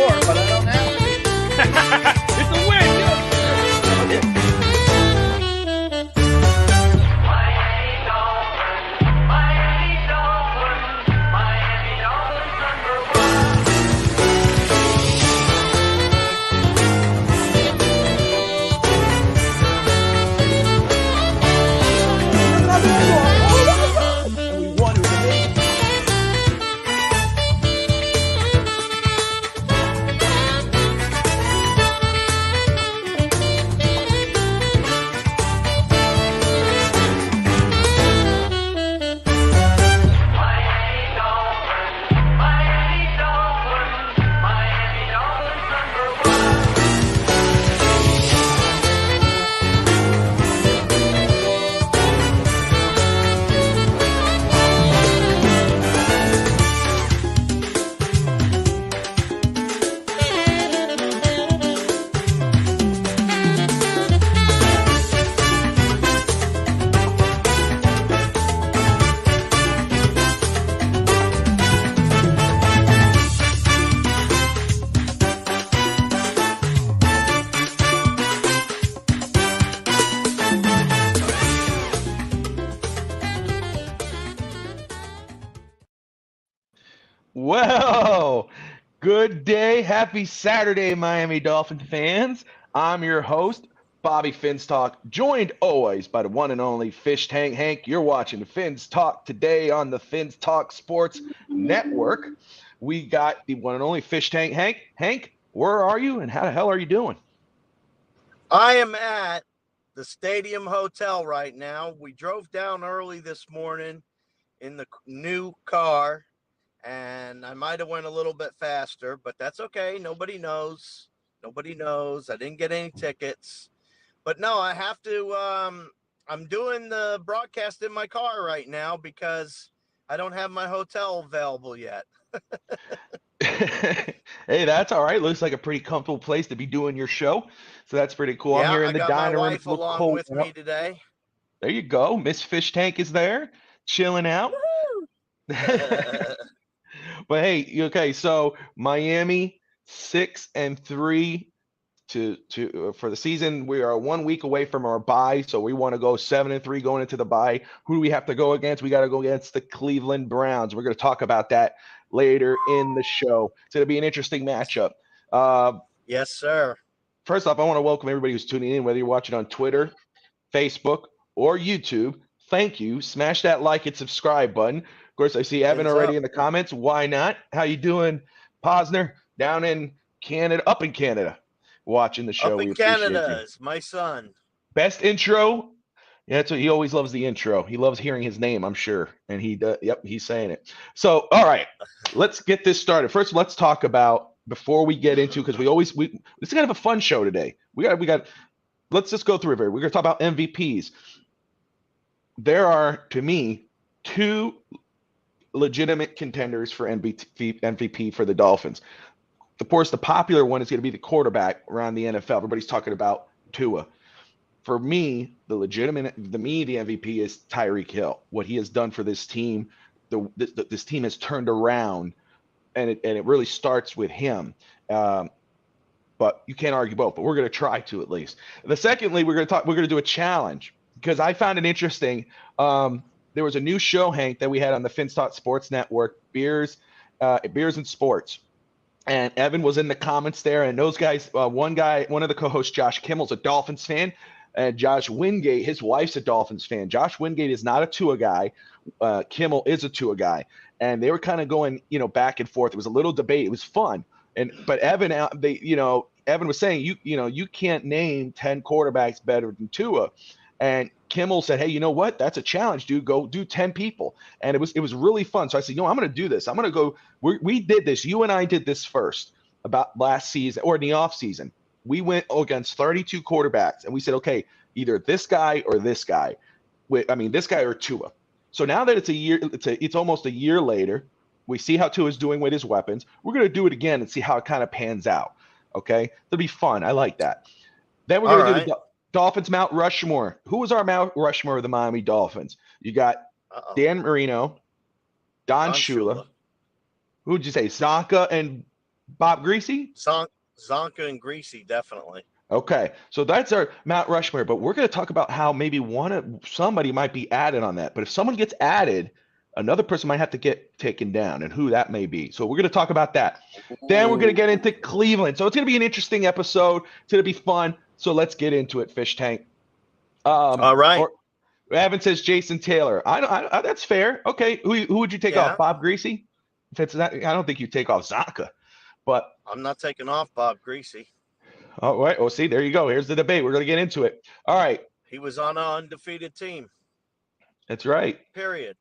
score, but I don't have to. It's a win. Miami Dolphins, Miami Dolphins, Miami Dolphins number one. And we won. It was amazing. Miami Dolphins, Miami Dolphins, Miami Dolphins number one. Well, good day. Happy Saturday, Miami Dolphin fans. I'm your host, Bobby Finstock, joined always by the one and only Fish Tank Hank. You're watching Fins Talk today on the Fins Talk Sports Network. We got the one and only Fish Tank Hank. Hank, where are you and how the hell are you doing? I am at the Stadium Hotel right now. We drove down early this morning in the new car, and I might have went a little bit faster, but that's okay. Nobody knows. Nobody knows. I didn't get any tickets. But no, I have to I'm doing the broadcast in my car right now because I don't have my hotel available yet. Hey, that's all right. Looks like a pretty comfortable place to be doing your show. So that's pretty cool. I'm here in I the got my dining room. wife It's a little along cold with out. me today. There you go. Miss Fish Tank is there, chilling out. But hey, okay, so Miami 6-3 for the season. We are 1 week away from our bye, so we want to go 7-3 going into the bye. Who do we have to go against? We got to go against the Cleveland Browns. We're going to talk about that later in the show. It's going to be an interesting matchup. Yes, sir. First off, I want to welcome everybody who's tuning in, whether you're watching on Twitter, Facebook, or YouTube. Thank you. Smash that like and subscribe button. Of course, I see Evan Thumbs already up. in the comments. Why not? How you doing, Posner? Down in Canada, up in Canada, watching the show. Up We in appreciate Canada you. is my son. Best intro. Yeah, that's what he always loves, the intro. He loves hearing his name, I'm sure. And he does. Yep, he's saying it. So, all right, let's get this started. First, let's talk about, before we get into, because it's kind of a fun show today. We got. Let's just go through it. We're going to talk about MVPs. There are, to me, two legitimate contenders for MVP for the Dolphins. Of course, the popular one is going to be the quarterback around the NFL. Everybody's talking about Tua. For me, the MVP is Tyreek Hill. What he has done for this team, this team has turned around, and it really starts with him. But you can't argue both. But we're going to try to, at least. Secondly, we're going to do a challenge, because I found it interesting. There was a new show, Hank, that we had on the Finstock Sports Network, Beers and Sports. And Evan was in the comments there, and those guys, one of the co-hosts, Josh Kimmel's a Dolphins fan, and Josh Wingate, his wife's a Dolphins fan. Josh Wingate is not a Tua guy. Kimmel is a Tua guy, and they were kind of going, back and forth. It was a little debate. It was fun, but Evan, Evan was saying, you can't name 10 quarterbacks better than Tua. And Kimmel said, hey, you know what? That's a challenge, dude. Go do 10 people. And it was really fun. So I said, I'm going to do this. I'm going to go. We did this. You and I did this first about last season, or in the off season. We went against 32 quarterbacks, and we said, okay, either this guy or this guy. This guy or Tua. So now that it's almost a year later, we see how Tua is doing with his weapons. We're going to do it again and see how it kind of pans out. Okay? It'll be fun. I like that. Then we're going to do the Dolphins Mount Rushmore. Who was our Mount Rushmore of the Miami Dolphins? You got Dan Marino, Don Shula. Who would you say? Zonka and Bob Greasy? Zonka and Greasy, definitely. Okay, so that's our Mount Rushmore, but we're going to talk about how maybe somebody might be added on that. But if someone gets added, another person might have to get taken down, and who that may be. So we're going to talk about that. Then we're going to get into Cleveland. So it's going to be an interesting episode. It's going to be fun. So let's get into it, Fish Tank. All right. Evan says Jason Taylor. That's fair. Okay, who would you take Yeah. off? Bob Greasy? If it's not, I don't think you take off Zonka, but. I'm not taking off Bob Greasy. All right. Oh, see, there you go. Here's the debate. We're going to get into it. All right. He was on an undefeated team. That's right. Period.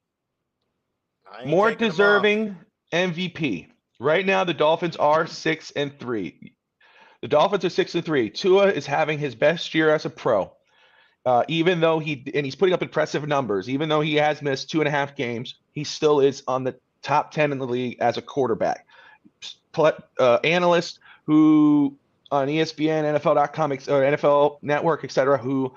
I ain't More taking him off. deserving MVP. Right now, the Dolphins are 6-3. The Dolphins are 6-3. Tua is having his best year as a pro. Even though he's putting up impressive numbers, even though he has missed 2.5 games, he still is on the top 10 in the league as a quarterback. Analysts who on ESPN, NFL.com, or NFL Network, etc., who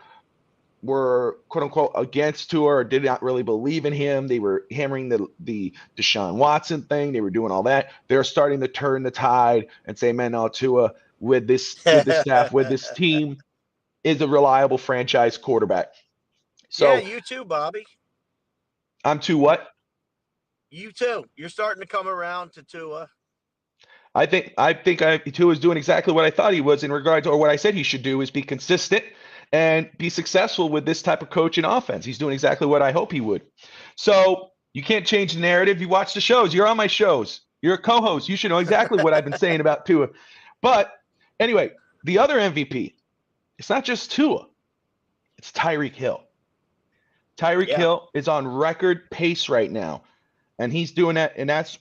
were quote unquote against Tua or did not really believe in him. They were hammering the Deshaun Watson thing. They were doing all that. They're starting to turn the tide and say, man, no, Tua with this staff, with this team, is a reliable franchise quarterback. So yeah, you too, Bobby. I'm too what? You too. You're starting to come around to Tua. I think Tua is doing exactly what I thought he was in regards, or what I said he should do, is be consistent and be successful with this type of coach and offense. He's doing exactly what I hope he would. So you can't change the narrative. You watch the shows. You're on my shows. You're a co-host. You should know exactly what I've been saying about Tua. But anyway, the other MVP, it's not just Tua. It's Tyreek Hill. Tyreek Hill is on record pace right now. And he's doing that, and that's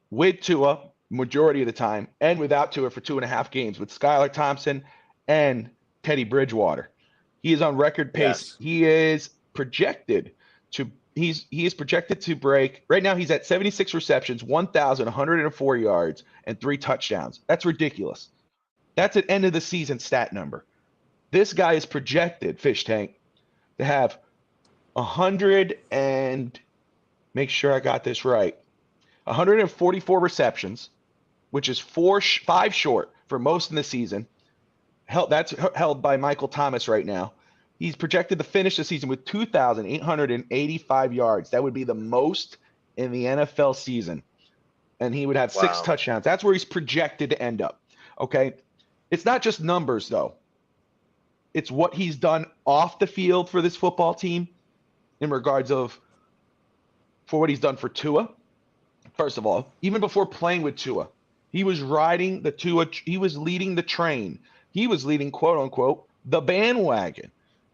with Tua majority of the time, and without Tua for 2.5 games, with Skylar Thompson and Teddy Bridgewater. He is on record pace. Yes. He is projected to break. Right now, he's at 76 receptions, 1,104 yards, and 3 touchdowns. That's ridiculous. That's an end of the season stat number. This guy is projected, Fish Tank, to have 100 and make sure I got this right. 144 receptions, which is 5 short for most in the season. That's held by Michael Thomas right now. He's projected to finish the season with 2,885 yards. That would be the most in the NFL season. And he would have 6 touchdowns. That's where he's projected to end up. Okay. It's not just numbers, though. It's what he's done off the field for this football team in regards of for what he's done for Tua. First of all, even before playing with Tua, he was riding the Tua. He was leading the train. He was leading, quote unquote, the bandwagon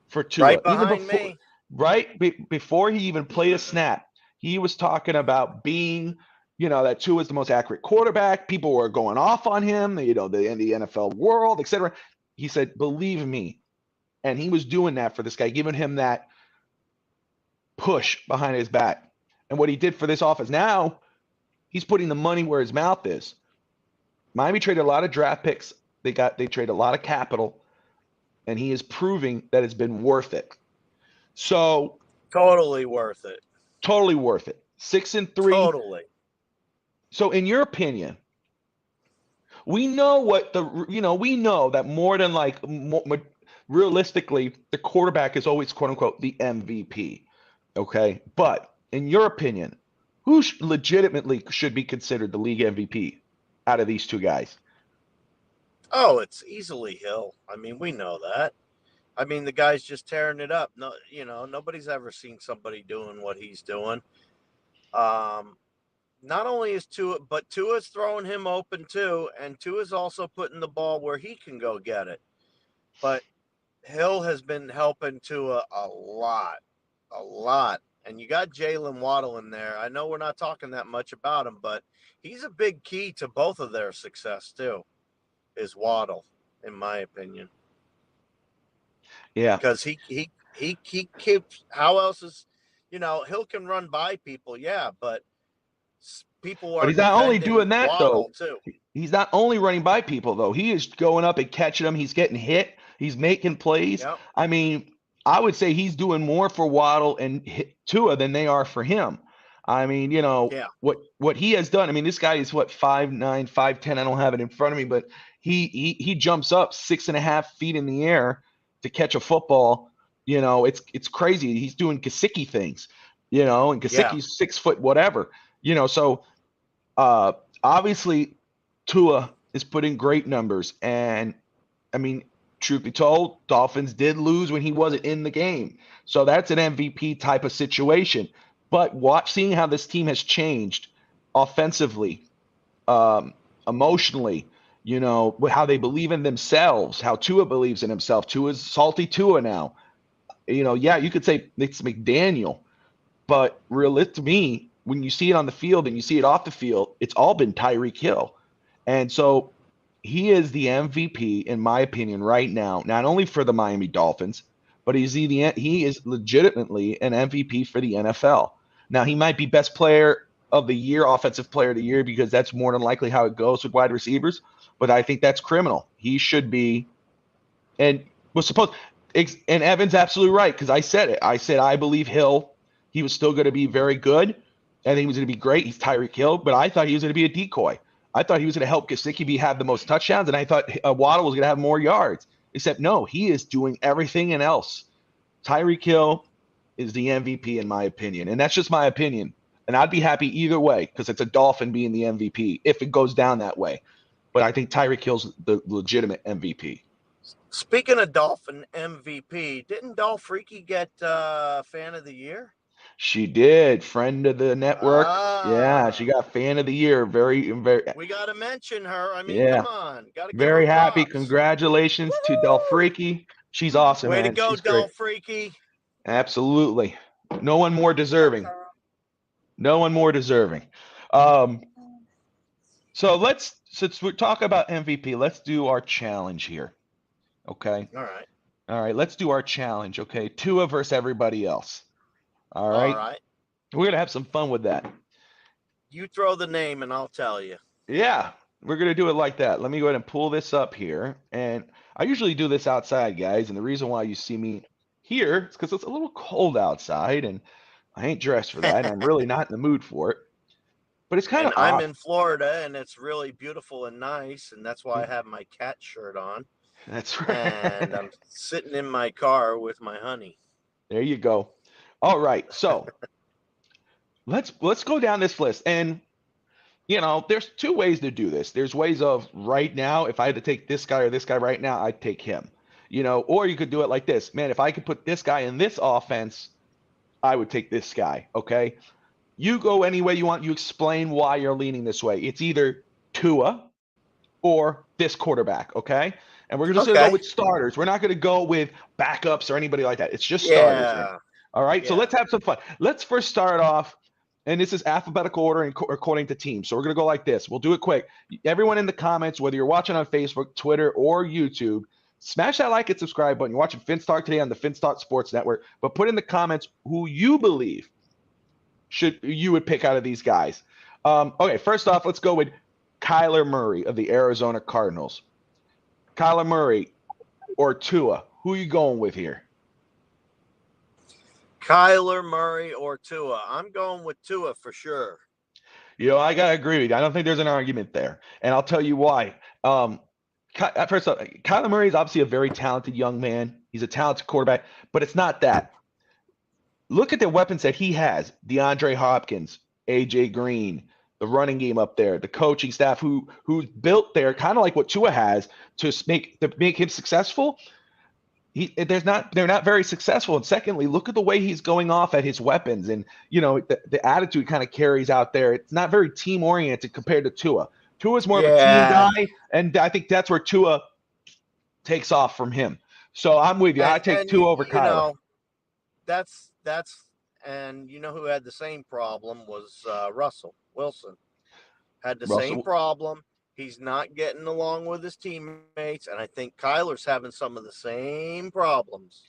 for Tua. Right behind even before, me. Right before he even played a snap, he was talking about being, that Tua is the most accurate quarterback. People were going off on him, in the NFL world, etc. He said, "Believe me," and he was doing that for this guy, giving him that push behind his back. And what he did for this offense now. He's putting the money where his mouth is. Miami traded a lot of draft picks. They traded a lot of capital, and he is proving that it's been worth it. So totally worth it. Totally worth it. 6-3. Totally. So, in your opinion, we know we know that more than realistically, the quarterback is always quote unquote the MVP. Okay, but in your opinion, who legitimately should be considered the league MVP out of these two guys? Oh, it's easily Hill. I mean, we know that. I mean, the guy's just tearing it up. No, nobody's ever seen somebody doing what he's doing. Not only is Tua, but Tua's throwing him open too, and Tua's also putting the ball where he can go get it. But Hill has been helping Tua a lot. And you got Jalen Waddle in there. I know we're not talking that much about him, but he's a big key to both of their success too, is Waddle, in my opinion. Yeah. Because he keeps, how else is, Hill can run by people, yeah, but people are. But he's not only doing that, Waddle though. Too. He's not only running by people, though. He is going up and catching them. He's getting hit. He's making plays. Yep. I mean, I would say he's doing more for Waddle and Tua than they are for him. I mean, Yeah. what he has done. I mean, this guy is what 5'9", 5'10". I don't have it in front of me, but he jumps up 6.5 feet in the air to catch a football. It's crazy. He's doing Gesicki things, and Yeah. Gesicki's 6 foot whatever. So uh, obviously Tua is putting great numbers, and I mean, truth be told, Dolphins did lose when he wasn't in the game. So that's an MVP type of situation. But seeing how this team has changed offensively, um, emotionally, how they believe in themselves, how Tua believes in himself. Tua's salty Tua now. Yeah, you could say it's McDaniel, but to me, when you see it on the field and you see it off the field, it's all been Tyreek Hill. And so he is the MVP, in my opinion, right now, not only for the Miami Dolphins, but he is legitimately an MVP for the NFL. Now, he might be best player of the year, offensive player of the year, because that's more than likely how it goes with wide receivers. But I think that's criminal. He should be, and was supposed, and Evan's absolutely right, because I said it. I said I believe he was still going to be very good. I think he was going to be great. He's Tyreek Hill, but I thought he was going to be a decoy. I thought he was going to help Gesicki have the most touchdowns, and I thought Waddle was going to have more yards. Except no, he is doing everything and else. Tyreek Hill is the MVP in my opinion, and that's just my opinion. And I'd be happy either way because it's a Dolphin being the MVP if it goes down that way. But I think Tyreek Hill's the legitimate MVP. Speaking of Dolphin MVP, didn't Dolph Freaky get Fan of the Year? She did. Friend of the network. Yeah, she Ah, got fan of the year. Very, very, we got to mention her. I mean, yeah. come on. Got to give her Very happy. props. Congratulations to Delfreaky. She's awesome, Way to man. go, She's great. Dolph Freaky. Absolutely. No one more deserving. No one more deserving. Um, since we talk about MVP, let's do our challenge here. Okay. All right. All right. Let's do our challenge. Okay. Tua versus everybody else. All All right. right. We're gonna have some fun with that. You throw the name and I'll tell you. Yeah, we're gonna do it like that. Let me go ahead and pull this up here. And I usually do this outside, guys. And the reason why you see me here is because it's a little cold outside, and I ain't dressed for that. And I'm really not in the mood for it. But it's kind And of I'm odd. in Florida and it's really beautiful and nice. And that's why I have my cat shirt on. That's And right. I'm sitting in my car with my honey. There you go. All right, so let's go down this list. And there's two ways to do this. There's ways of right now, if I had to take this guy or this guy right now, I'd take him. Or you could do it like this. Man, if I could put this guy in this offense, I would take this guy. Okay. You go any way you want. You explain why you're leaning this way. It's either Tua or this quarterback. Okay. And we're just going to go Okay. with starters. We're not going to go with backups or anybody like that. It's just starters. Yeah. All right. So Yeah. let's have some fun. Let's first start off. And this is alphabetical order and according to teams. So we're going to go like this. We'll do it quick. Everyone in the comments, whether you're watching on Facebook, Twitter, or YouTube, smash that like and subscribe button. You're watching Finstock today on the Finstock Sports Network. But put in the comments who you believe you would pick out of these guys. Okay, first off, let's go with Kyler Murray of the Arizona Cardinals. Kyler Murray or Tua, who are you going with here? Kyler Murray or Tua. I'm going with Tua for sure. I gotta agree with you. I don't think there's an argument there, and I'll tell you why. First off, Kyler Murray is obviously a very talented young man. He's a talented quarterback, but it's not that. Look at the weapons that he has: DeAndre Hopkins, AJ Green, the running game up there, the coaching staff who's built there, kind of like what Tua has to make him successful. They're not very successful. And secondly, look at the way he's going off at his weapons, and the attitude kind of carries out there. It's not very team oriented compared to Tua. Tua's more of a team guy, and I think that's where Tua takes off from him. So I'm with you. I take Tua over Kyler. That's and you know who had the same problem was Russell Wilson. Had the same problem. He's not getting along with his teammates, and I think Kyler's having some of the same problems.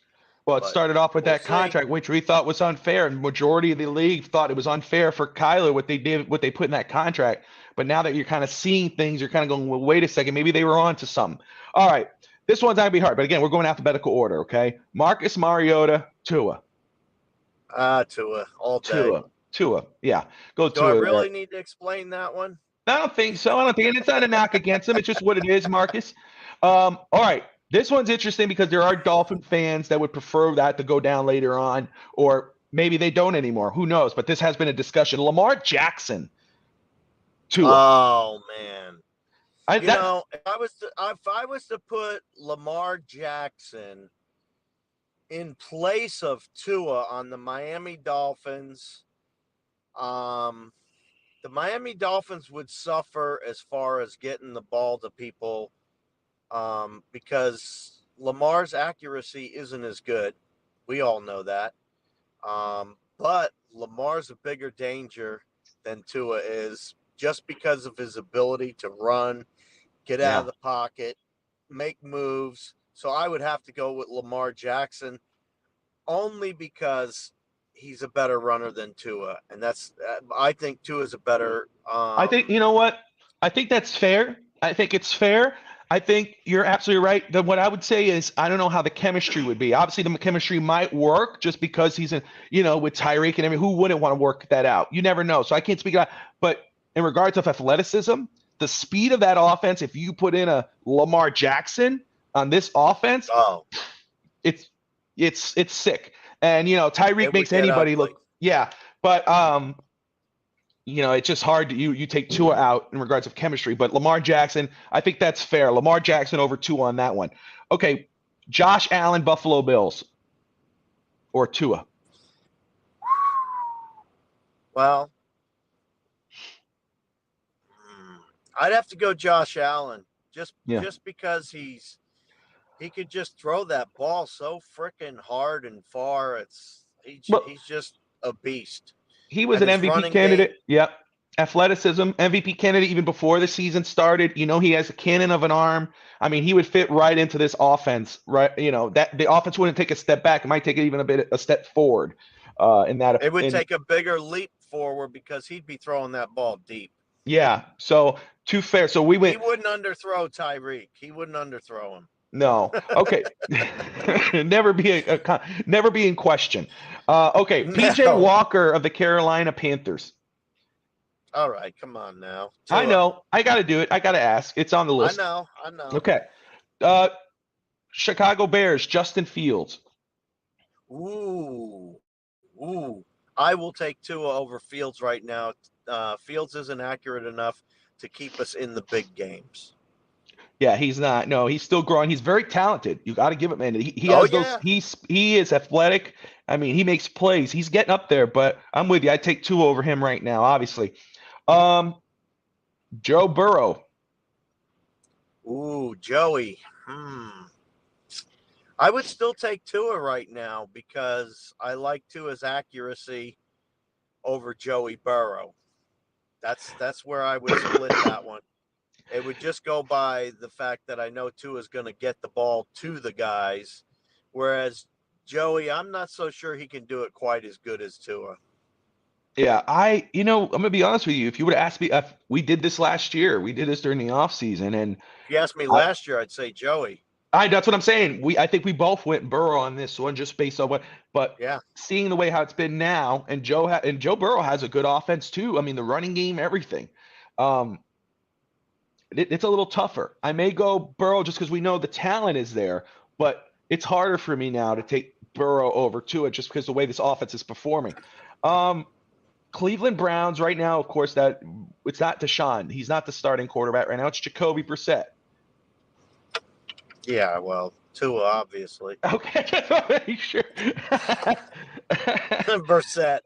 Well, it started off with that contract, which we thought was unfair, and majority of the league thought it was unfair for Kyler what they put in that contract. But now that you're kind of seeing things, you're kind of going, well, wait a second, maybe they were on to something. All right, this one's gonna be hard, but again, we're going alphabetical order, okay? Marcus Mariota, Tua. Tua all day. Tua. Yeah, go Do I Tua. really need to explain that one? I don't think so. I don't think, and it's not a knock against him. It's just what it is, Marcus. All right. This one's interesting because there are Dolphin fans that would prefer that to go down later on, or maybe they don't anymore. Who knows? But this has been a discussion. Lamar Jackson, Tua. Oh man. I, You that, know, if I was to put Lamar Jackson in place of Tua on the Miami Dolphins, the Miami Dolphins would suffer as far as getting the ball to people, because Lamar's accuracy isn't as good. We all know that. But Lamar's a bigger danger than Tua is, just because of his ability to run, get out of the pocket, make moves. So I would have to go with Lamar Jackson, only because he's a better runner than Tua, and that's I think Tua is a better. I think you know what? I think that's fair. I think it's fair. I think you're absolutely right. What I would say is I don't know how the chemistry would be. Obviously, the chemistry might work just because he's with Tyreek and everything. Who wouldn't want to work that out? You never know. So I can't speak about. But in regards of athleticism, the speed of that offense, if you put in a Lamar Jackson on this offense, it's sick. And Tyreek makes anybody look. Yeah, but it's just hard to you take Tua out in regards of chemistry. But Lamar Jackson, I think that's fair. Lamar Jackson over Tua on that one. Okay, Josh Allen, Buffalo Bills, or Tua. Well, I'd have to go Josh Allen, just because he could just throw that ball so freaking hard and far. He's just a beast. He was an MVP candidate. Yep. Athleticism, MVP candidate even before the season started. He has a cannon of an arm. I mean, he would fit right into this offense, right? That the offense wouldn't take a step back. It might take even a step forward. It would take a bigger leap forward because he'd be throwing that ball deep. Yeah. So too fair. So we went. He wouldn't underthrow Tyreek. He wouldn't underthrow him. No. Okay. never be in question. Okay. PJ Walker of the Carolina Panthers. All right, come on now. I know. I got to do it. I got to ask. It's on the list. I know. Okay. Chicago Bears, Justin Fields. Ooh. I will take Tua over Fields right now. Fields isn't accurate enough to keep us in the big games. Yeah, he's not. No, he's still growing. He's very talented. You got to give it, man. He has those. He is athletic. I mean, he makes plays. He's getting up there. But I'm with you. I take Tua over him right now. Obviously. Joe Burrow. Ooh, Joey. I would still take Tua right now because I like Tua's accuracy over Joey Burrow. That's where I would split that one. It would just go by the fact that I know Tua is going to get the ball to the guys, whereas Joey, I'm not so sure he can do it quite as good as Tua. Yeah, I'm going to be honest with you. If you would have asked me, we did this last year. We did this during the offseason. And if you asked me last year, I'd say Joey. That's what I'm saying. I think we both went Burrow on this one just based on seeing the way how it's been now, and Joe Burrow has a good offense too. I mean, the running game, everything. It's a little tougher. I may go Burrow just because we know the talent is there, but it's harder for me now to take Burrow over Tua just because the way this offense is performing. Cleveland Browns right now, of course, that it's not Deshaun. He's not the starting quarterback right now. It's Jacoby Brissett. Yeah, well, Tua, obviously. Okay, sure. Brissett.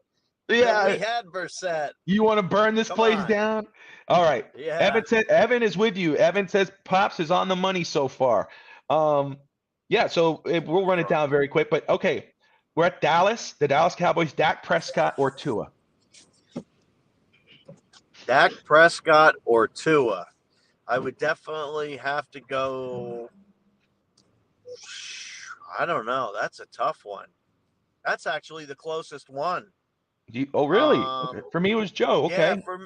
Yeah, we had Brissett. You want to burn this place down? All right. Yeah. Evan is with you. Evan says Pops is on the money so far. Yeah, so we'll run it down very quick. But okay, we're at Dallas. The Dallas Cowboys. Dak Prescott or Tua? Dak Prescott or Tua? I would definitely have to go. I don't know. That's a tough one. That's actually the closest one. Oh, really? Okay. For me, it was Joe. Okay. Yeah,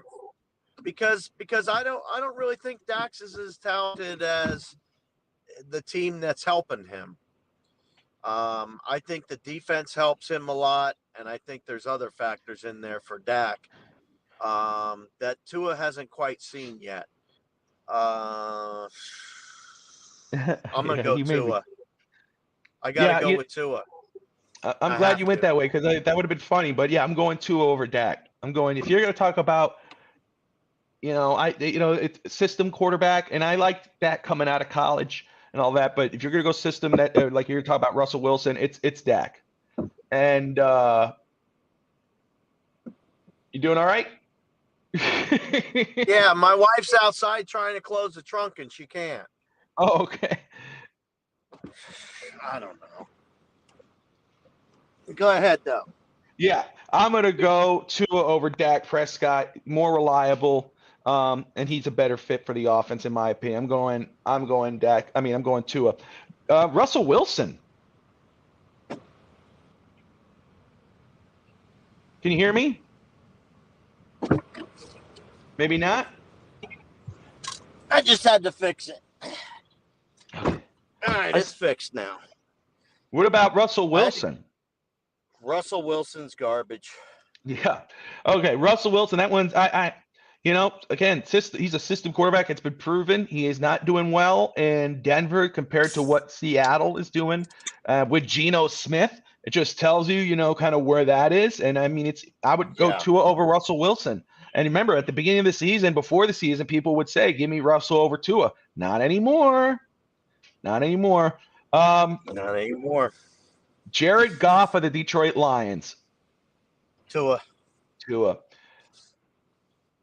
because I don't really think Dax is as talented as the team that's helping him. I think the defense helps him a lot, and I think there's other factors in there for Dak that Tua hasn't quite seen yet. I'm gonna Yeah, go you made me. Tua. I gotta Yeah, go with Tua. I'm I glad have you went to. that way because that would have been funny. But yeah, I'm going Tua over Dak. I'm going. If you're going to talk about, it's system quarterback, and I liked that coming out of college and all that. But if you're going to go system that, like you're talking about Russell Wilson, it's Dak. And you doing all right? Yeah, my wife's outside trying to close the trunk and she can't. Oh, okay. I don't know. Go ahead though. Yeah, I'm gonna go Tua over Dak Prescott, more reliable, and he's a better fit for the offense in my opinion. I'm going Dak. I mean, I'm going Tua. Russell Wilson. Can you hear me? Maybe not. I just had to fix it. Okay. All right, it's fixed now. What about Russell Wilson? Russell Wilson's garbage. Yeah. Okay, Russell Wilson. That one's again, he's a system quarterback. It's been proven he is not doing well in Denver compared to what Seattle is doing with Geno Smith. It just tells you, kind of where that is. And I mean, I would go Tua over Russell Wilson. And remember, at the beginning of the season, before the season, people would say, "Give me Russell over Tua." Not anymore. Not anymore. Not anymore. Jared Goff of the Detroit Lions. Tua.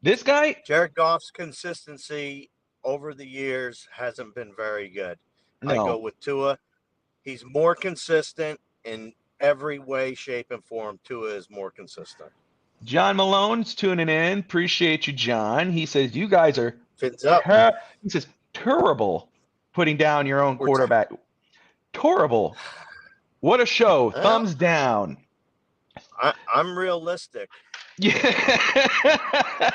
This guy, Jared Goff's consistency over the years hasn't been very good. no. I go with Tua. He's more consistent in every way, shape, and form. Tua is more consistent. John Malone's tuning in. Appreciate you, John. He says, you guys are Fins up. he says, terrible putting down your own quarterback. Terrible. What a show. Well, Thumbs down. I'm realistic. Yeah.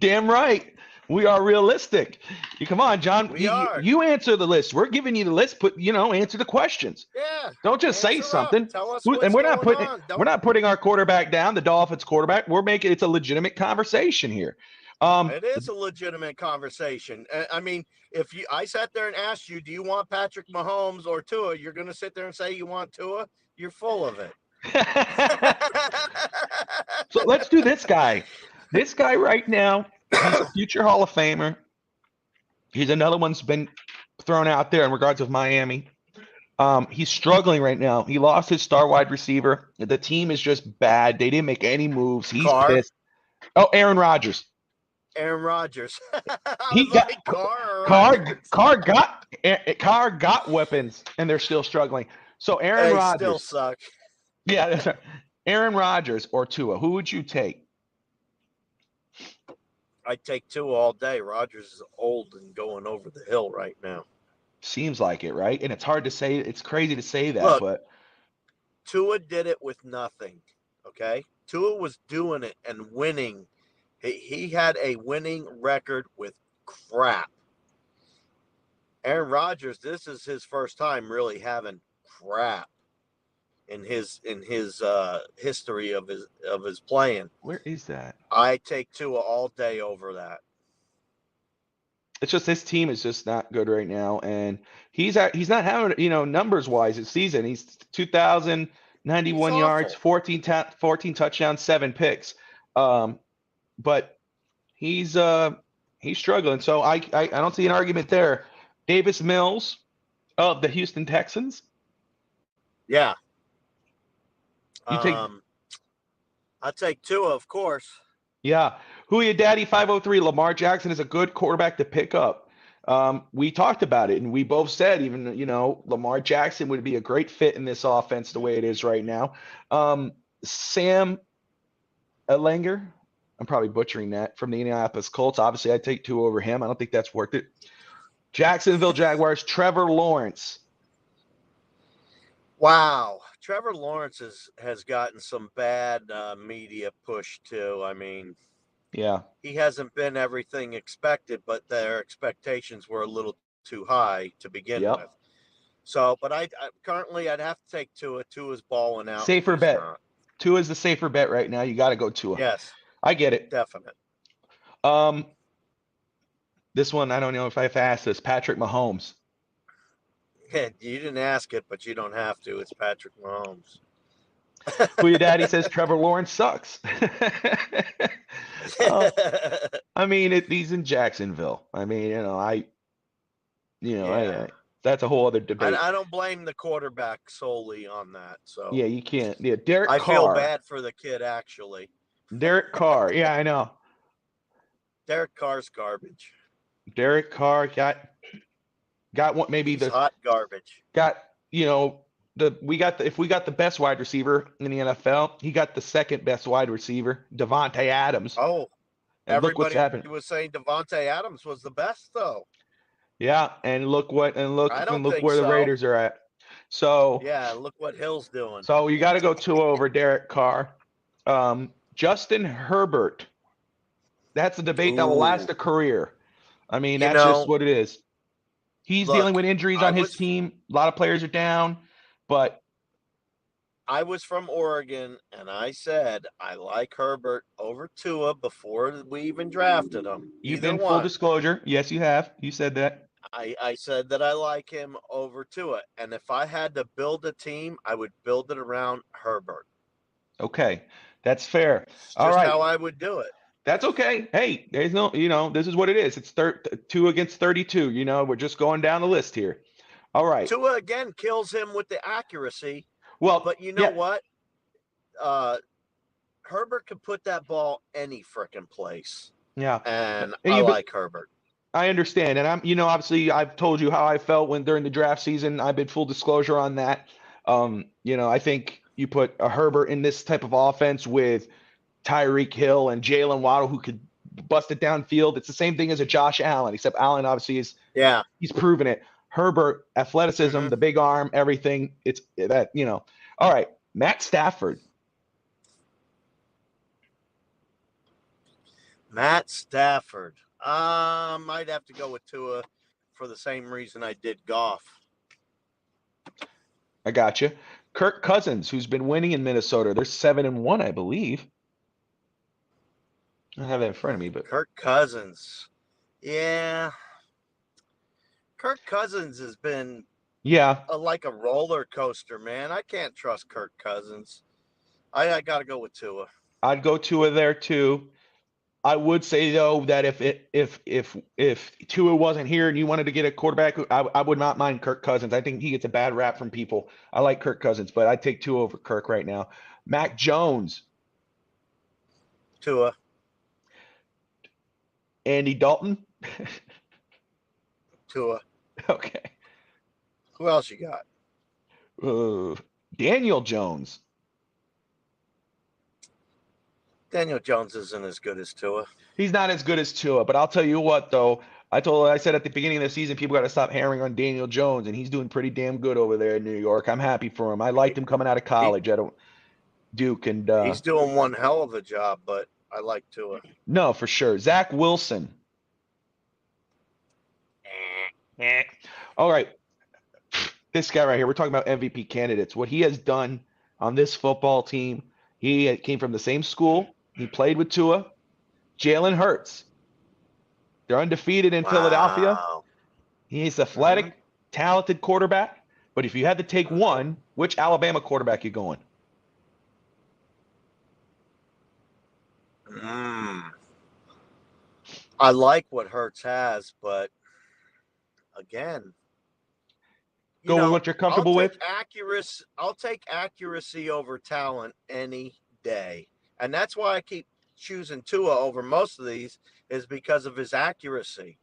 Damn right. We are realistic. Come on, John. We are. You answer the list. We're giving you the list. Answer the questions. Yeah. Don't just say Answer something. up. Tell us And what's we're not going putting on. we're not putting our quarterback down, the Dolphins quarterback. We're making it's a legitimate conversation here. It is a legitimate conversation. I mean, if I sat there and asked you, do you want Patrick Mahomes or Tua? You're going to sit there and say you want Tua? You're full of it. So let's do this guy. This guy right now, he's a future Hall of Famer. He's another one's been thrown out there in regards of Miami. He's struggling right now. He lost his star wide receiver. The team is just bad. They didn't make any moves. He's pissed. Oh, Aaron Rodgers. Aaron Rodgers. He got Carr got weapons, and they're still struggling. So Aaron Rodgers still suck. Yeah, that's right. Aaron Rodgers or Tua. Who would you take? I'd take Tua all day. Rodgers is old and going over the hill right now. Seems like it, right? And it's hard to say. It's crazy to say that, Look, but Tua did it with nothing. Okay, Tua was doing it and winning. He had a winning record with crap. Aaron Rodgers, this is his first time really having crap in his history of his playing. where is that? I take Tua all day over that. It's just this team is just not good right now, and he's not having numbers wise this season. He's 2,091 He's yards, awful. 14 touchdowns, 7 picks. But he's struggling. So I don't see an argument there. Davis Mills of the Houston Texans. Yeah. You take I take Tua, of course. Yeah. Who your daddy 503? Lamar Jackson is a good quarterback to pick up. We talked about it, and we both said even, Lamar Jackson would be a great fit in this offense the way it is right now. Sam Ehlinger, I'm probably butchering that, from the Indianapolis Colts. Obviously, I'd take Tua over him. I don't think that's worth it. Jacksonville Jaguars, Trevor Lawrence. Wow. Trevor Lawrence has gotten some bad media push too. I mean, Yeah. he hasn't been everything expected, but their expectations were a little too high to begin Yep. with. So, but I currently I'd have to take Tua. Tua's balling out. Safer He's bet. not. Tua is the safer bet right now. You got to go Tua. Yes, I get it. definite. Um, this one I don't know if I've asked this. Patrick Mahomes. You didn't ask it, but you don't have to. It's Patrick Mahomes. Who your daddy says Trevor Lawrence sucks. Oh, I mean, he's in Jacksonville. I mean, Yeah. that's a whole other debate. I don't blame the quarterback solely on that. So Yeah, you can't. Yeah, Derek I Carr. feel bad for the kid, actually. Derek Carr. Yeah, I know. Derek Carr's garbage. Derek Carr got one, maybe He's hot garbage. got if we got the best wide receiver in the NFL, he got the second best wide receiver, Devontae Adams. Oh, And look what's everybody happened. was saying Devontae Adams was the best, though. Yeah, and look I don't think where the so. Raiders are at. So Yeah, look what Hill's doing. So you got to go Tua over Derek Carr. Justin Herbert. That's a debate that will last Ooh. a career. I mean, You that's just know, what it is. He's look, dealing with injuries I on his was- team. A lot of players are down, but I was from Oregon, and I said I like Herbert over Tua before we even drafted him. you've Either been full one. disclosure. Yes, you have. You said that. I said that I like him over Tua, and if I had to build a team, I would build it around Herbert. Okay, that's fair. It's All just right. how I would do it. That's okay. Hey, there's no, this is what it is. It's 2 against 32. We're just going down the list here. All right. Tua again kills him with the accuracy, Well, but you know yeah, what? Herbert could put that ball any frickin' place, yeah. and And I you've been- like Herbert. I understand. And obviously I've told you how I felt during the draft season. I've been full disclosure on that. I think you put a Herbert in this type of offense with Tyreek Hill and Jalen Waddle, who could bust it downfield. It's the same thing as a Josh Allen, except Allen obviously he's proven it. Herbert, athleticism, Mhm. the big arm, everything. It's that, all right. Matt Stafford. Matt Stafford. Might have to go with Tua for the same reason I did Goff. I got you. Kirk Cousins, who's been winning in Minnesota. They're 7-1, I believe. I don't have that in front of me, but Kirk Cousins. Yeah. Kirk Cousins has been yeah, like a roller coaster, man. I can't trust Kirk Cousins. I got to go with Tua. I'd go Tua there too. I would say though that if Tua wasn't here and you wanted to get a quarterback, I would not mind Kirk Cousins. I think he gets a bad rap from people. I like Kirk Cousins, but I'd take Tua over Kirk right now. Mac Jones, Tua. Andy Dalton. Tua. Okay. Who else you got? Daniel Jones. Daniel Jones isn't as good as Tua. He's not as good as Tua, but I'll tell you what though. I said at the beginning of the season, people got to stop hammering on Daniel Jones, and he's doing pretty damn good over there in New York. I'm happy for him. I liked him coming out of college. Duke and He's doing one hell of a job, but I like Tua. no, for sure. Zach Wilson. All right. This guy right here, we're talking about MVP candidates. What he has done on this football team, he came from the same school. He played with Tua. Jalen Hurts. They're undefeated in Philadelphia. Wow. He's athletic, talented quarterback. But if you had to take one, which Alabama quarterback you going? I like what Hurts has, but again, Go with what you're comfortable with? I'll take accuracy over talent any day. And that's why I keep choosing Tua over most of these, is because of his accuracy.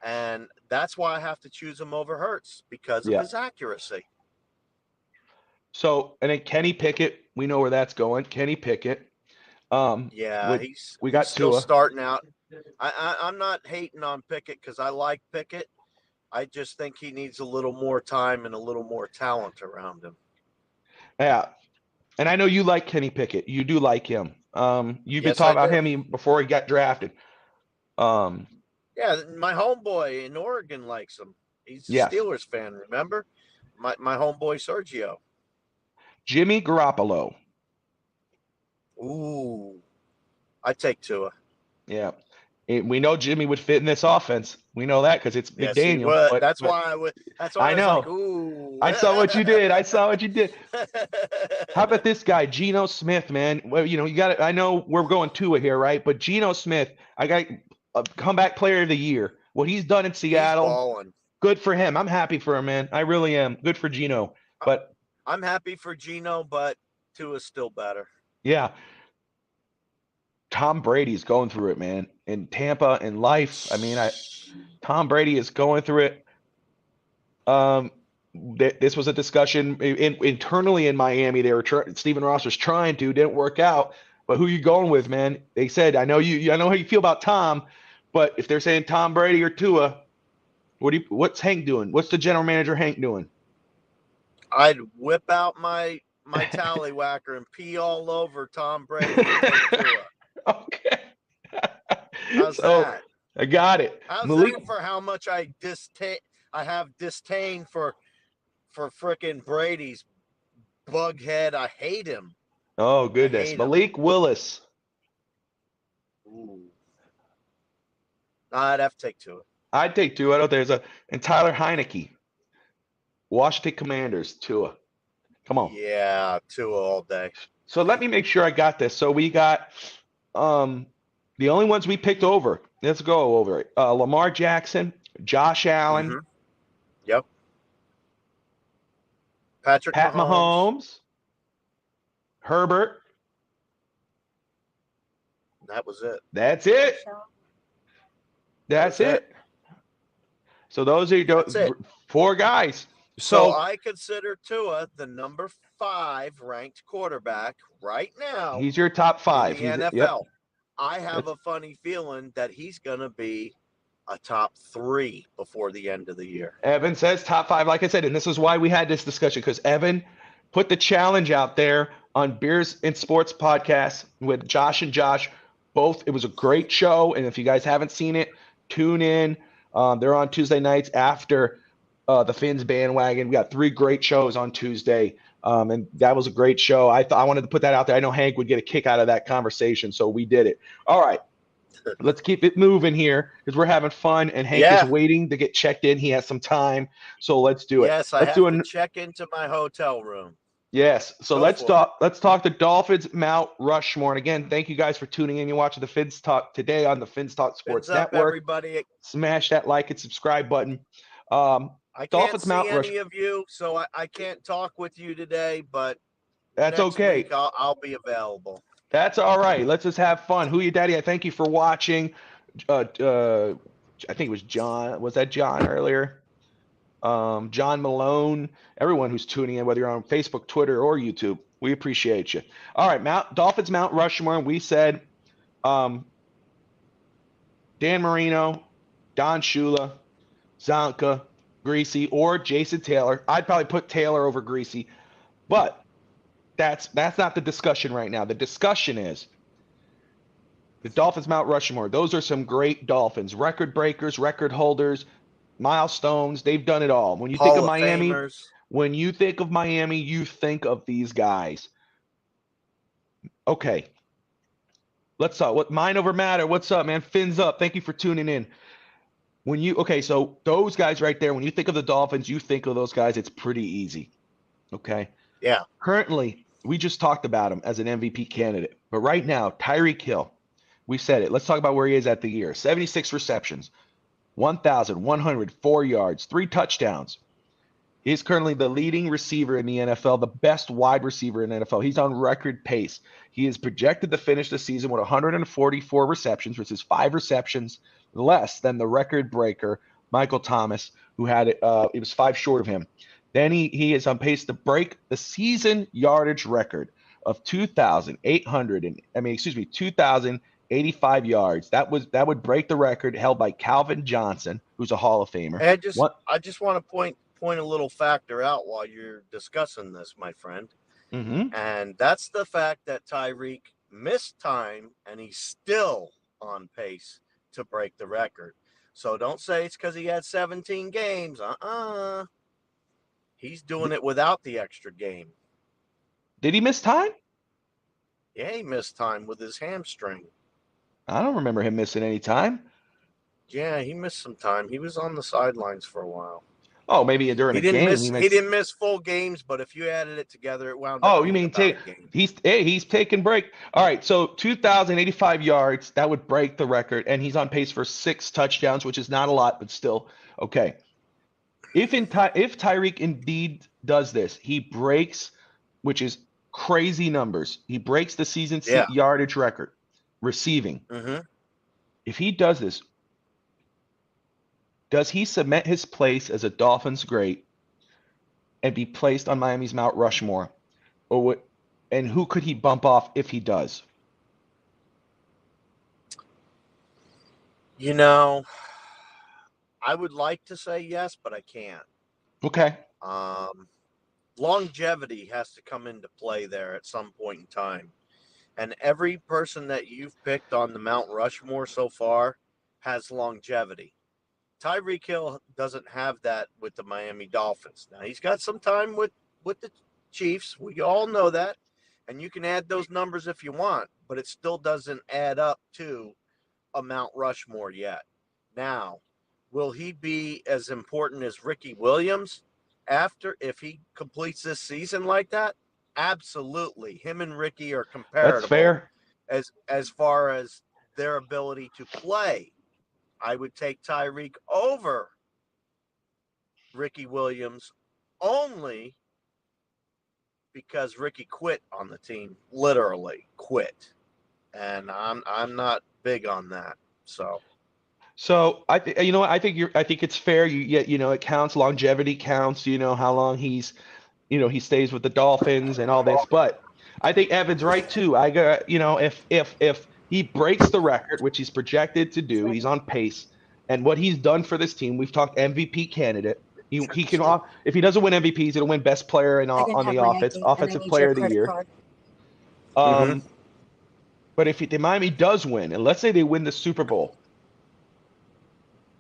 And that's why I have to choose him over Hurts, because of his accuracy. So, and then Kenny Pickett, we know where that's going. Kenny Pickett. Yeah, we got he's still Tua. starting out. I'm not hating on Pickett because I like Pickett. I just think he needs a little more time and a little more talent around him. Yeah. And I know you like Kenny Pickett. You do like him. You've been Yes, talking I about do. him before he got drafted. Yeah, my homeboy in Oregon likes him. He's a Yes. Steelers fan, remember? My homeboy Sergio. Jimmy Garoppolo. Ooh, I take Tua. Yeah. We know Jimmy would fit in this offense. We know that because it's Yes, he McDaniel. would. But That's why I would. That's why I I was like, know. ooh. I saw what you did. I saw what you did. How about this guy, Geno Smith, man? Well, you got it. I know we're going Tua here, right? But Geno Smith, I got a comeback player of the year. What he's done in He's Seattle, balling. good for him. I'm happy for him, man. I really am. Good for Geno. But I'm happy for Geno, but Tua's still better. yeah, Tom Brady's going through it, man. In Tampa, in life. I mean, Tom Brady is going through it. This was a discussion internally in Miami. They were Stephen Ross was trying to, didn't work out. But who you going with, man? They said, I know I know how you feel about Tom, but if they're saying Tom Brady or Tua, what's Hank doing? What's the general manager Hank doing? I'd whip out my tallywhacker and pee all over Tom Brady and take Tua. Okay. How's So that? I got it. How's Malik. that for how much I have disdain for frickin' Brady's bug head? I hate him. Oh goodness, hate him. Malik Willis. Ooh. I'd have to take Tua. I'd take Tua. And Tyler Heineke. Washington Commanders, Tua. Come on. Yeah, Tua all day. So let me make sure I got this. So we got the only ones we picked over. Let's go over it. Lamar Jackson, Josh Allen, Mhm. Yep. Patrick Pat Mahomes, Herbert. That was it. That's it. That's it. So those are That's it. 4 guys. So So I consider Tua the number 5 ranked quarterback right now he's your top 5. in the He's, NFL. yep. I have a funny feeling that he's going to be a top 3 before the end of the year. Evan says top 5, like I said, and this is why we had this discussion, because Evan put the challenge out there on Beers and Sports podcast with Josh and Josh. Both, it was a great show, and if you guys haven't seen it, tune in. They're on Tuesday nights after the Fins bandwagon. We got 3 great shows on Tuesday, and that was a great show. I wanted to put that out there. I know Hank would get a kick out of that conversation, so we did it. All right. Let's keep it moving here because we're having fun, and Hank is waiting to get checked in. He has some time, so let's do it. Yes, I have to check into my hotel room. Yes, so let's talk the Dolphins Mount Rushmore. And again, thank you guys for tuning in. You're watching the Fins Talk today on the Fins Talk Sports Fins up, Network. everybody. Smash that like and subscribe button. I can't Dolphins see Mount any of you, so I can't talk with you today, but that's next okay. week I'll be available. That's all right. Let's just have fun. Who you, Daddy? I thank you for watching. I think it was John. Was that John earlier? John Malone, everyone who's tuning in, whether you're on Facebook, Twitter, or YouTube, we appreciate you. All right, Dolphins Mount Rushmore. We said Dan Marino, Don Shula, Zonka, Greasy, or Jason Taylor. I'd probably put Taylor over Greasy, but that's not the discussion right now. The discussion is the Dolphins Mount Rushmore. Those are some great Dolphins, record breakers, record holders, milestones. They've done it all. When you think of Miami, you think of these guys. Okay. Let's talk. What mind over matter? What's up, man? Fins up. Thank you for tuning in. So those guys right there, when you think of the Dolphins, you think of those guys. It's pretty easy. Okay. Yeah. Currently, we just talked about him as an MVP candidate. But right now, Tyreek Hill, we said it. Let's talk about where he is at the year. 76 receptions, 1,104 yards, 3 touchdowns. He's currently the leading receiver in the NFL, the best wide receiver in the NFL. He's on record pace. He is projected to finish the season with 144 receptions, which is 5 receptions less than the record breaker, Michael Thomas, who had it. It was 5 short of him. Then he is on pace to break the season yardage record of 2,085 yards. That would break the record held by Calvin Johnson, who's a Hall of Famer. And I just want to point a little factor out while you're discussing this, my friend. Mm-hmm. And that's the fact that Tyreek missed time and he's still on pace to break the record. So don't say it's because he had 17 games. He's doing it without the extra game. Did he miss time? Yeah, he missed time with his hamstring. I don't remember him missing any time. Yeah, he missed some time. He was on the sidelines for a while. Oh, maybe during He a didn't game miss. He didn't miss full games, but if you added it together, it wound up Oh, you being mean about a take game. he's taking break. All right, so 2,085 yards, that would break the record, and he's on pace for 6 touchdowns, which is not a lot, but still okay. If Tyreek indeed does this, he breaks, which is crazy numbers. He breaks the season Yeah. yardage record receiving. Mm-hmm. If he does this, does he cement his place as a Dolphins great and be placed on Miami's Mount Rushmore, or what? And who could he bump off if he does? You know, I would like to say yes, but I can't. Okay. Longevity has to come into play there at some point in time. And every person that you've picked on the Mount Rushmore so far has longevity. Tyreek Hill doesn't have that with the Miami Dolphins. Now, he's got some time with the Chiefs. We all know that. And you can add those numbers if you want, but it still doesn't add up to a Mount Rushmore yet. Now, will he be as important as Ricky Williams if he completes this season like that? Absolutely. Him and Ricky are comparable. That's fair. As far as their ability to play. I would take Tyreek over Ricky Williams only because Ricky quit on the team, literally quit. And I'm not big on that. So I you know what, I think it's fair. It counts. Longevity counts. How long he stays with the Dolphins and all this. But I think Evan's right too. I got if he breaks the record, which he's projected to do, he's on pace. And what he's done for this team, we've talked MVP candidate. He can, if he doesn't win MVPs, he'll win best player on the offense, offensive player of the year. But if the Miami does win, and let's say they win the Super Bowl,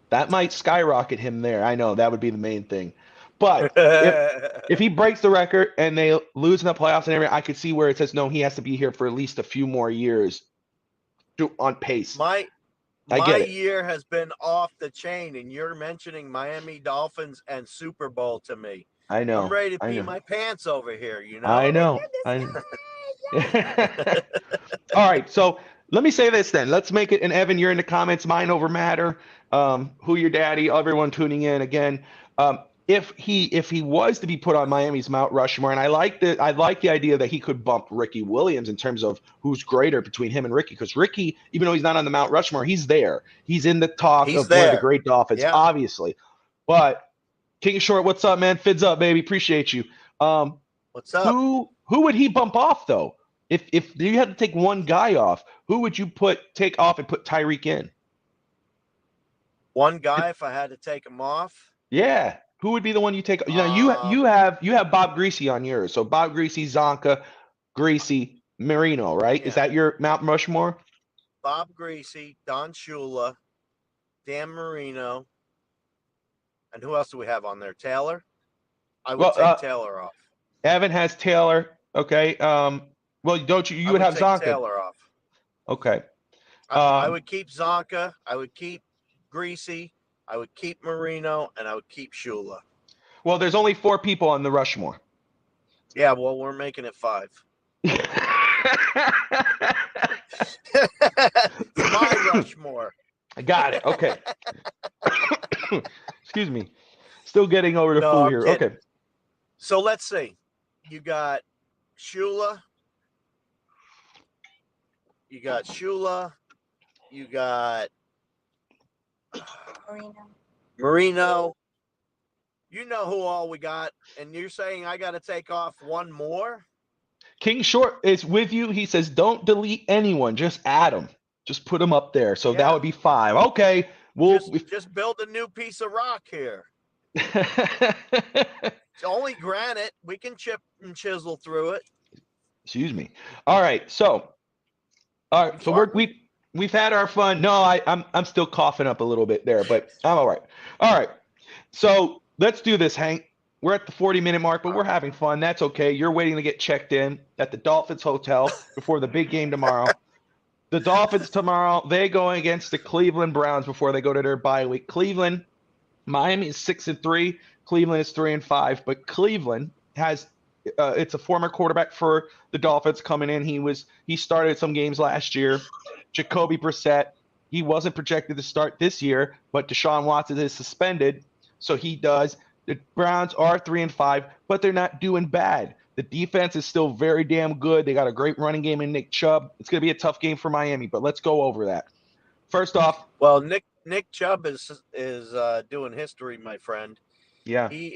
that might skyrocket him there. I know that would be the main thing. But if he breaks the record and they lose in the playoffs and everything, I could see where it says, no, he has to be here for at least a few more years on pace. My year has been off the chain, and you're mentioning Miami Dolphins and Super Bowl to me. I know. I'm ready to pee my pants over here, I know. All right, so let me say this then. Let's make it, and Evan, you're in the comments, mind over matter. Who your daddy, everyone tuning in again. If he was to be put on Miami's Mount Rushmore, and I like the idea that he could bump Ricky Williams in terms of who's greater between him and Ricky, because Ricky, even though he's not on the Mount Rushmore, he's there. He's in the talk of one of the great Dolphins, obviously. But King Short, what's up, man? Fids up, baby. Appreciate you. What's up? Who would he bump off though? If you had to take one guy off, who would you take off and put Tyreek in? One guy, if I had to take him off. Yeah. Who would be the one you take? You have Bob Greasy on yours. So Bob Greasy, Zonka, Greasy, Marino, right? Yeah. Is that your Mount Rushmore? Bob Greasy, Don Shula, Dan Marino, and who else do we have on there? Taylor? I would take Taylor off. Evan has Taylor. Okay. Well, don't you? You would have Zonka. Taylor off. Okay. I would keep Zonka. I would keep Greasy. I would keep Marino, and I would keep Shula. Well, there's only 4 people on the Rushmore. Yeah, well, we're making it 5. My Rushmore. I got it. Okay. Excuse me. Still getting over the flu here. Kidding. Okay. So let's see. You got Shula. You got Marino. You know who all we got, and you're saying I got to take off one more? King Short is with you. He says, don't delete anyone. Just add them. Just put them up there. So that would be 5. Okay. Just build a new piece of rock here. It's only granite. We can chip and chisel through it. Excuse me. All right. So we've had our fun. No, I'm still coughing up a little bit there, but I'm all right. All right. So let's do this, Hank. We're at the 40-minute mark, but we're having fun. That's okay. You're waiting to get checked in at the Dolphins Hotel before the big game tomorrow. The Dolphins tomorrow, they go against the Cleveland Browns before they go to their bye week. Cleveland, Miami is 6-3. Cleveland is 3-5. But Cleveland has it's a former quarterback for the Dolphins coming in. He started some games last year. Jacoby Brissett, he wasn't projected to start this year, but Deshaun Watson is suspended, so he does. The Browns are 3-5, but they're not doing bad. The defense is still very damn good. They got a great running game in Nick Chubb. It's going to be a tough game for Miami, but let's go over that. First off, Well, Nick Chubb is doing history, my friend. yeah, He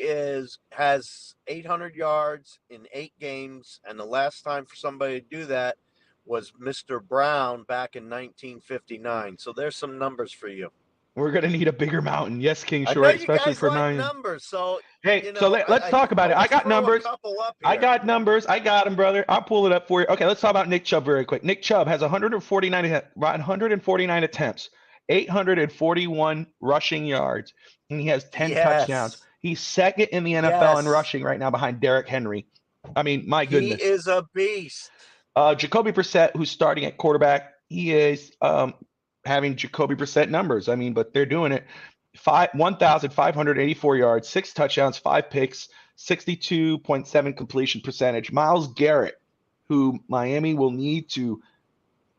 has 800 yards in 8 games, and the last time for somebody to do that was Mr. Brown back in 1959. So there's some numbers for you. we're going to need a bigger mountain. Yes, King I know Short, you especially guys for like Miami. numbers, so Hey, you know, so let's talk about it. I got throw a numbers. couple up I here. got numbers. I got them, brother. I'll pull it up for you. Okay, let's talk about Nick Chubb very quick. Nick Chubb has 149 attempts, 841 rushing yards, and he has 10 touchdowns. Yes. He's second in the NFL in Yes. rushing right now behind Derrick Henry. I mean, my He goodness. is a beast. Jacoby Brissett, who's starting at quarterback, he is having Jacoby Brissett numbers. I mean, but they're doing it. 1,584 yards, 6 touchdowns, 5 picks, 62.7 completion percentage. Myles Garrett, who Miami will need to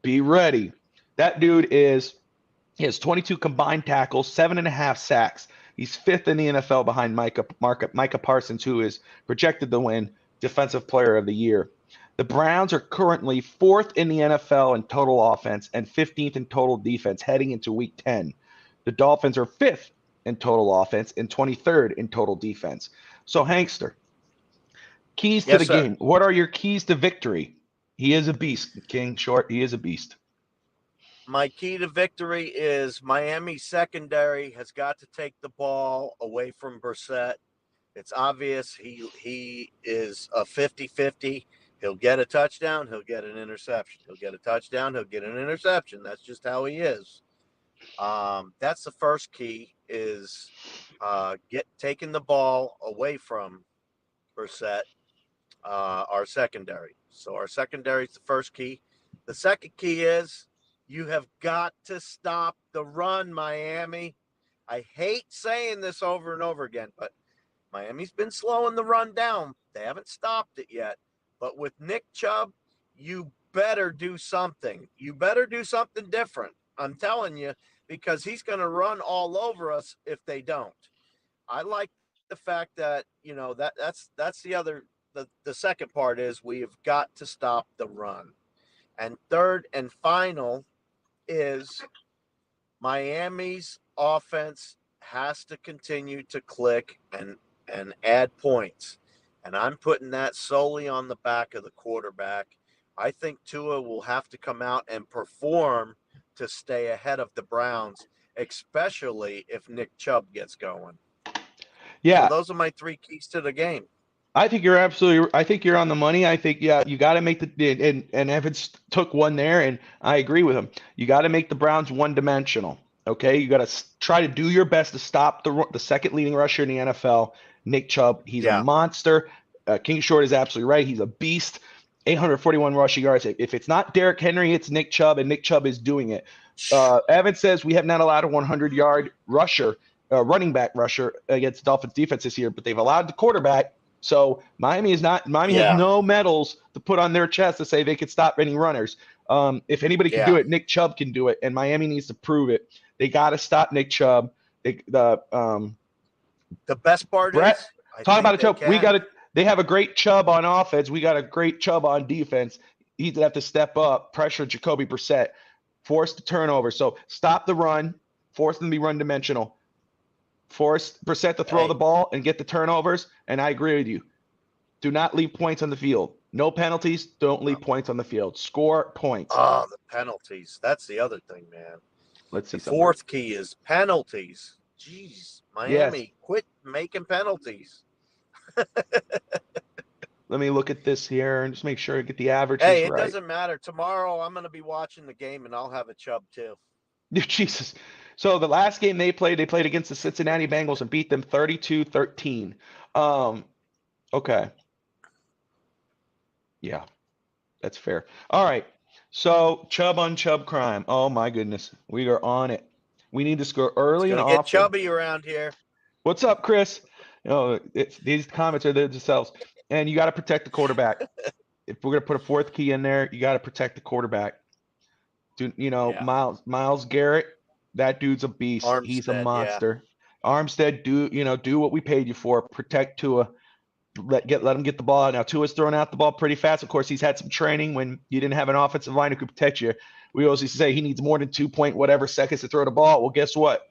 be ready. That dude he has 22 combined tackles, 7.5 sacks. He's 5th in the NFL behind Micah Parsons, who is projected to win Defensive Player of the Year. The Browns are currently 4th in the NFL in total offense and 15th in total defense heading into Week 10. The Dolphins are 5th in total offense and 23rd in total defense. So, Hankster, keys to Yes, the sir. game. What are your keys to victory? He is a beast, King Short. He is a beast. My key to victory is Miami secondary has got to take the ball away from Brissett. It's obvious he is a 50-50. He'll get a touchdown. He'll get an interception. He'll get a touchdown. He'll get an interception. That's just how he is. That's the first key is taking the ball away from Brissett, our secondary. So our secondary is the first key. The second key is you have got to stop the run, Miami. I hate saying this over and over again, but Miami's been slowing the run down. They haven't stopped it yet. But with Nick Chubb, you better do something. You better do something different. I'm telling you, because he's going to run all over us if they don't. I like the fact that, you know, that's the second part is we have got to stop the run. And third and final is Miami's offense has to continue to click and add points. And I'm putting that solely on the back of the quarterback. I think Tua will have to come out and perform to stay ahead of the Browns, especially if Nick Chubb gets going. Yeah, So those are my 3 keys to the game. I think you're on the money. I think, yeah, you got to make and Evans took one there, and I agree with him. You got to make the Browns one-dimensional. Okay, you got to try to do your best to stop the second leading rusher in the NFL, Nick Chubb. He's a monster. King Short is absolutely right. He's a beast. 841 rushing yards. If it's not Derrick Henry, it's Nick Chubb, and Nick Chubb is doing it. Evans says we have not allowed a 100-yard rusher, running back rusher against Dolphins defense this year, but they've allowed the quarterback. So Miami has no medals to put on their chest to say they could stop any runners. If anybody can do it, Nick Chubb can do it, and Miami needs to prove it. They got to stop Nick Chubb. The best part Brett, is talk about a Chubb. They have a great Chubb on offense. We got a great Chubb on defense. He's gonna have to step up, pressure Jacoby Brissett, force the turnover. So stop the run, force them to be run dimensional. Force Brissett to throw the ball and get the turnovers, and I agree with you. Do not leave points on the field. No penalties. Don't leave points on the field. Score points. Oh, the penalties. That's the other thing, man. Let's see. The fourth key is penalties. Jeez, Miami, quit making penalties. Let me look at this here and just make sure I get the averages Hey, it right. doesn't matter. Tomorrow I'm going to be watching the game, and I'll have a Chubb too. Jesus. So the last game they played against the Cincinnati Bengals and beat them 32-13. Okay. Yeah, that's fair. All right. So Chubb on Chubb crime. Oh my goodness. We are on it. We need to score It's early and gonna get often. chubby around here. What's up, Chris? These comments are themselves. And you got to protect the quarterback. If we're gonna put a fourth key in there, you got to protect the quarterback. Yeah. Miles Garrett, that dude's a beast. He's a Armstead, yeah. monster. Armstead, do what we paid you for. Protect Tua. Let him get the ball out. Now Tua's throwing out the ball pretty fast. Of course, he's had some training when you didn't have an offensive line who could protect you. We always used to say he needs more than 2 point whatever seconds to throw the ball. Well, guess what?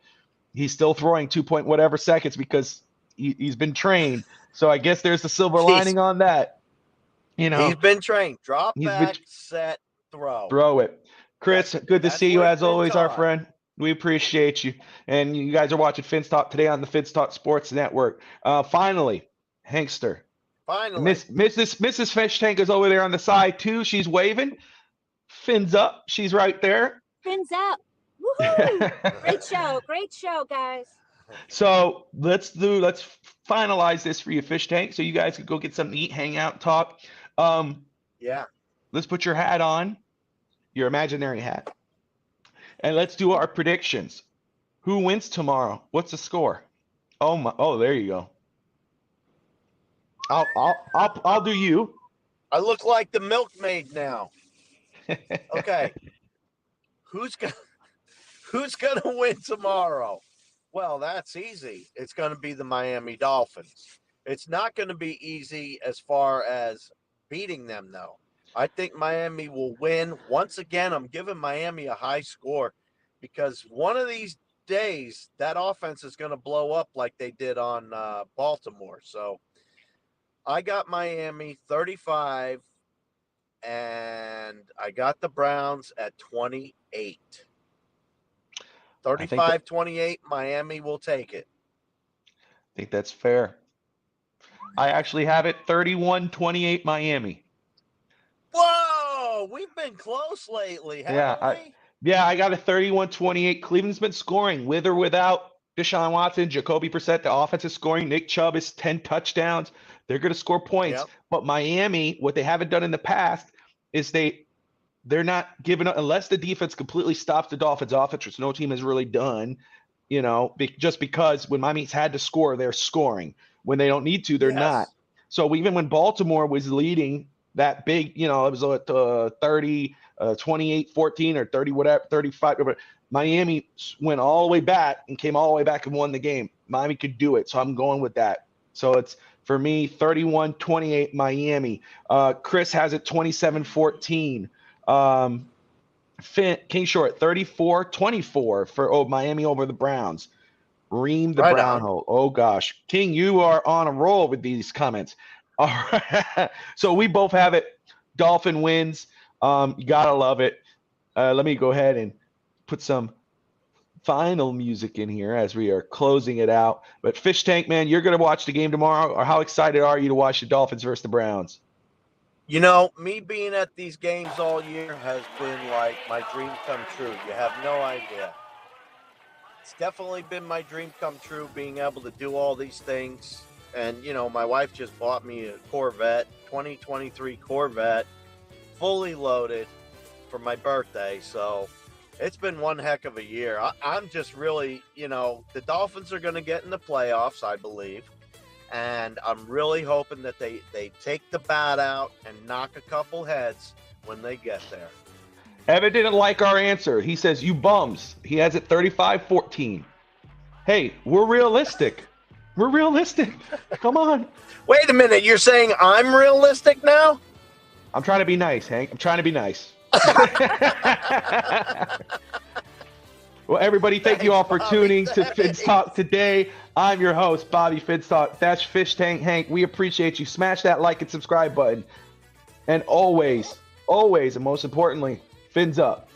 He's still throwing 2 point whatever seconds because he's been trained. So I guess there's the silver lining on that. He's been trained. Drop He's back, been- set, throw. Throw it. Chris, good to That's see you what as it's been always, our taught. friend. We appreciate you. And you guys are watching Fins Talk today on the Fins Talk Sports Network. Finally, Hankster. Finally. Mrs. Fish Tank is over there on the side too. She's waving. Fins up. She's right there. Fins up. Woohoo! Great show, guys. So let's finalize this for you, Fish Tank, so you guys can go get something to eat, hang out, talk. Yeah. Let's put your hat on, your imaginary hat, and let's do our predictions. Who wins tomorrow? What's the score? Oh, there you go. I'll do you. I look like the milkmaid now. Okay. Who's gonna win tomorrow? Well, that's easy. It's gonna be the Miami Dolphins. It's not gonna be easy as far as beating them, though. I think Miami will win. Once again, I'm giving Miami a high score because one of these days that offense is going to blow up like they did on Baltimore. So I got Miami 35, and I got the Browns at 28. 35-28, Miami will take it. I think that's fair. I actually have it 31-28 Miami. Whoa, we've been close lately, haven't we? I got a 31-28. Cleveland's been scoring with or without Deshaun Watson, Jacoby Brissett. The offense is scoring. Nick Chubb is 10 touchdowns. They're going to score points. Yep. But Miami, what they haven't done in the past is they're not giving up unless the defense completely stops the Dolphins' offense, which no team has really done. Just because when Miami's had to score, they're scoring. When they don't need to, they're not. So even when Baltimore was leading that big, it was 30, 28, 14 or 30, whatever, 35. Miami went all the way back and came all the way back and won the game. Miami could do it. So I'm going with that. So it's, for me, 31-28 Miami. Chris has it 27-14. King Short, 34-24 for Miami over the Browns. Ream the Right brown on. hole. Oh, gosh. King, you are on a roll with these comments. All right. So we both have it. Dolphin wins. You got to love it. Let me go ahead and put some final music in here as we are closing it out. But Fish Tank, man, you're going to watch the game tomorrow, or how excited are you to watch the Dolphins versus the Browns? Me being at these games all year has been like my dream come true. You have no idea. It's definitely been my dream come true, being able to do all these things. And, my wife just bought me a Corvette, 2023 Corvette, fully loaded for my birthday. So it's been one heck of a year. I'm just really, the Dolphins are going to get in the playoffs, I believe. And I'm really hoping that they take the bat out and knock a couple heads when they get there. Evan didn't like our answer. He says, you bums. He has it 35-14. Hey, we're realistic. We're realistic. Come on. Wait a minute. You're saying I'm realistic now? I'm trying to be nice, Hank. I'm trying to be nice. Well, everybody, thank you all for tuning to Fins Talk today. I'm your host, Bobby Fins Talk. That's Fish Tank Hank. We appreciate you. Smash that like and subscribe button. And always, and most importantly, fins up.